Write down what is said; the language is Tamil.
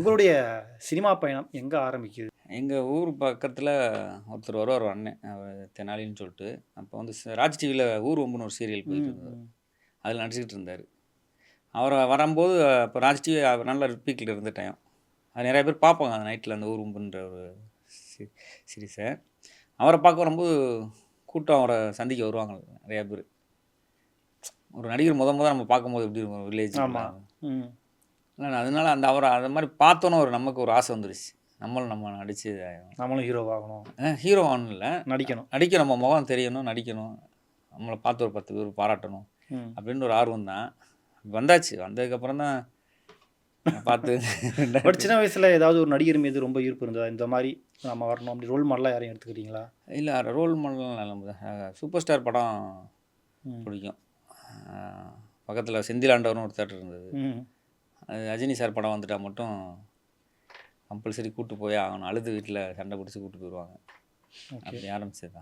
உங்களுடைய சினிமா பயணம் எங்க ஆரம்பிக்குது? எங்கள் ஊர் பக்கத்தில் ஒருத்தர் வருவார், ஒரு அண்ணன், அவர் தெனாலின்னு சொல்லிட்டு. அப்போ வந்து ராஜ் டிவியில் ஊர் வம்புன்னு ஒரு சீரியல் போயிட்டு ம், இருந்தது. ம். அதில் நடிச்சுக்கிட்டு இருந்தார். அவர் வரும்போது அப்போ ராஜ் டிவி நல்ல பீக்கில் இருந்த டைம். அது நிறைய பேர் பார்ப்பாங்க அந்த நைட்டில், அந்த ஊர் வம்புன்ற ஒரு சி சீரிஸை. அவரை பார்க்க வரும்போது கூட்டம் அவரை சந்திக்க வருவாங்க நிறையா பேர். ஒரு நடிகர் முத நம்ம பார்க்கும்போது எப்படி இருக்கும் ஆமா. வில்லேஜுக்குலாம். ம். அதனால அந்த அவரை அது மாதிரி பார்த்தோன்னே நமக்கு ஒரு ஆசை வந்துருச்சு. நம்ம நடிச்சு நம்மளும் ஹீரோவாகணும். ஹீரோ ஆகணும் இல்லை, நடிக்கணும். நடிக்க நம்ம முகம் தெரியணும், நடிக்கணும், நம்மளை பார்த்து ஒரு 10 பேர் பாராட்டணும் ம். அப்படின்னு ஒரு ஆர்வம் தான். வந்தாச்சு. வந்ததுக்கப்புறம் தான் பார்த்து பட் சின்ன வயசுல ஏதாவது ஒரு நடிகர் மீது ரொம்ப ஈர்ப்பு இருந்ததா? இந்த மாரி நம்ம வரணும் அப்படி ரோல் மாடலா யாரையும் எடுத்துக்கிட்டீங்களா? இல்லை, ரோல் மாடல்லாம் சூப்பர் ஸ்டார் படம் ம். பிடிக்கும். பக்கத்தில் செந்திலாண்டவர்னு ஒரு தேட்டர் இருந்தது. ம். அது ரஜினி சார் படம் வந்துட்டால் மட்டும் கம்பல்சரி கூப்பிட்டு போய் ஆகணும். அழுது வீட்டில் சண்டை பிடிச்சி கூப்பிட்டு போயிடுவாங்க. ஓகே. அப்படி ஆரம்பிச்சது தான்.